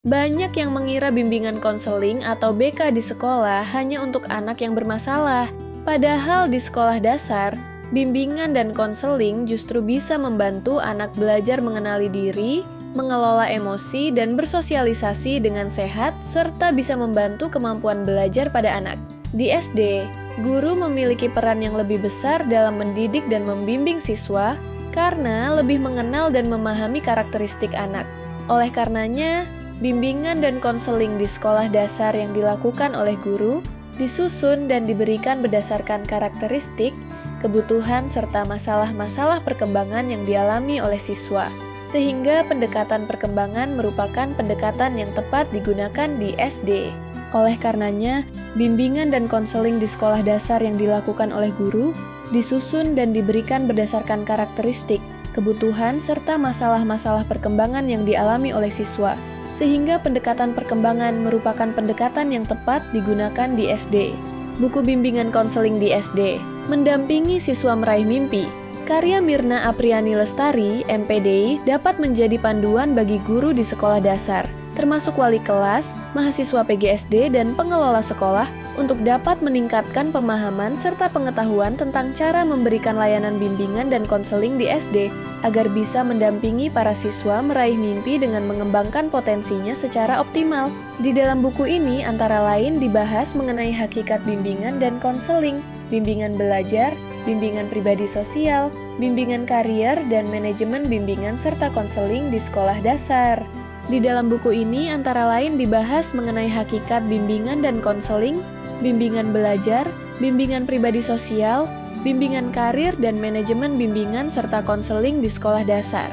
Banyak yang mengira bimbingan konseling atau BK di sekolah hanya untuk anak yang bermasalah. Padahal di sekolah dasar, bimbingan dan konseling justru bisa membantu anak belajar mengenali diri, mengelola emosi, dan bersosialisasi dengan sehat, serta bisa membantu kemampuan belajar pada anak. Di SD, guru memiliki peran yang lebih besar dalam mendidik dan membimbing siswa karena lebih mengenal dan memahami karakteristik anak. Oleh karenanya, bimbingan dan konseling di sekolah dasar yang dilakukan oleh guru disusun dan diberikan berdasarkan karakteristik, kebutuhan, serta masalah-masalah perkembangan yang dialami oleh siswa. Sehingga pendekatan perkembangan merupakan pendekatan yang tepat digunakan di SD. Oleh karenanya, bimbingan dan konseling di sekolah dasar yang dilakukan oleh guru disusun dan diberikan berdasarkan karakteristik, kebutuhan, serta masalah-masalah perkembangan yang dialami oleh siswa. Sehingga pendekatan perkembangan merupakan pendekatan yang tepat digunakan di SD. Buku bimbingan konseling di SD, mendampingi siswa meraih mimpi. Karya Mirna Apriani Lestari, MPD, dapat menjadi panduan bagi guru di sekolah dasar, termasuk wali kelas, mahasiswa PGSD, dan pengelola sekolah untuk dapat meningkatkan pemahaman serta pengetahuan tentang cara memberikan layanan bimbingan dan konseling di SD agar bisa mendampingi para siswa meraih mimpi dengan mengembangkan potensinya secara optimal. Di dalam buku ini antara lain dibahas mengenai hakikat bimbingan dan konseling, bimbingan belajar, bimbingan pribadi sosial, bimbingan karier, dan manajemen bimbingan serta konseling di sekolah dasar. Di dalam buku ini antara lain dibahas mengenai hakikat bimbingan dan konseling, bimbingan belajar, bimbingan pribadi sosial, bimbingan karir, dan manajemen bimbingan serta konseling di sekolah dasar.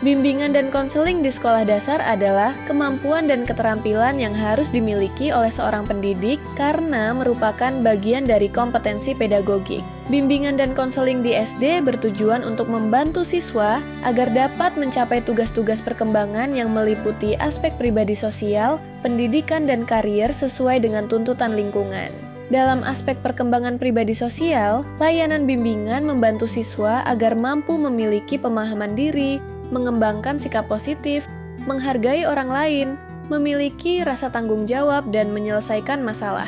Bimbingan dan konseling di sekolah dasar adalah kemampuan dan keterampilan yang harus dimiliki oleh seorang pendidik karena merupakan bagian dari kompetensi pedagogik. Bimbingan dan konseling di SD bertujuan untuk membantu siswa agar dapat mencapai tugas-tugas perkembangan yang meliputi aspek pribadi sosial, pendidikan, dan karier sesuai dengan tuntutan lingkungan. Dalam aspek perkembangan pribadi sosial, layanan bimbingan membantu siswa agar mampu memiliki pemahaman diri, mengembangkan sikap positif, menghargai orang lain, memiliki rasa tanggung jawab, dan menyelesaikan masalah.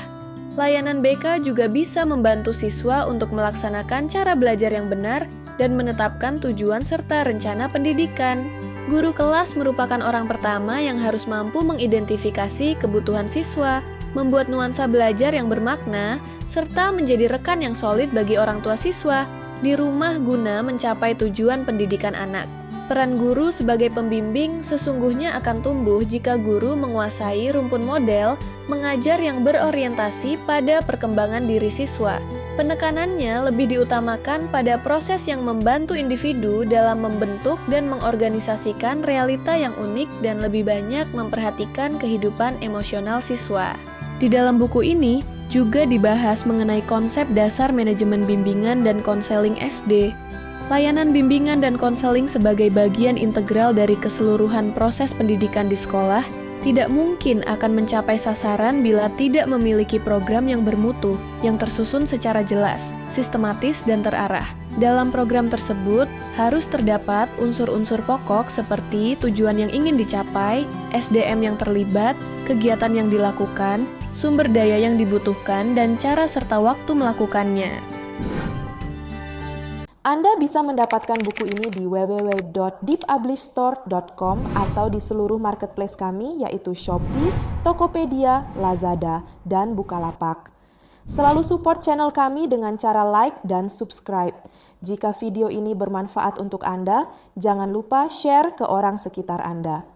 Layanan BK juga bisa membantu siswa untuk melaksanakan cara belajar yang benar dan menetapkan tujuan serta rencana pendidikan. Guru kelas merupakan orang pertama yang harus mampu mengidentifikasi kebutuhan siswa, membuat nuansa belajar yang bermakna, serta menjadi rekan yang solid bagi orang tua siswa di rumah guna mencapai tujuan pendidikan anak. Peran guru sebagai pembimbing sesungguhnya akan tumbuh jika guru menguasai rumpun model mengajar yang berorientasi pada perkembangan diri siswa. Penekanannya lebih diutamakan pada proses yang membantu individu dalam membentuk dan mengorganisasikan realita yang unik dan lebih banyak memperhatikan kehidupan emosional siswa. Di dalam buku ini juga dibahas mengenai konsep dasar manajemen bimbingan dan konseling SD. Layanan bimbingan dan konseling sebagai bagian integral dari keseluruhan proses pendidikan di sekolah tidak mungkin akan mencapai sasaran bila tidak memiliki program yang bermutu, yang tersusun secara jelas, sistematis, dan terarah. Dalam program tersebut, harus terdapat unsur-unsur pokok seperti tujuan yang ingin dicapai, SDM yang terlibat, kegiatan yang dilakukan, sumber daya yang dibutuhkan, dan cara serta waktu melakukannya. Anda bisa mendapatkan buku ini di www.deepublishstore.com atau di seluruh marketplace kami yaitu Shopee, Tokopedia, Lazada, dan Bukalapak. Selalu support channel kami dengan cara like dan subscribe. Jika video ini bermanfaat untuk Anda, jangan lupa share ke orang sekitar Anda.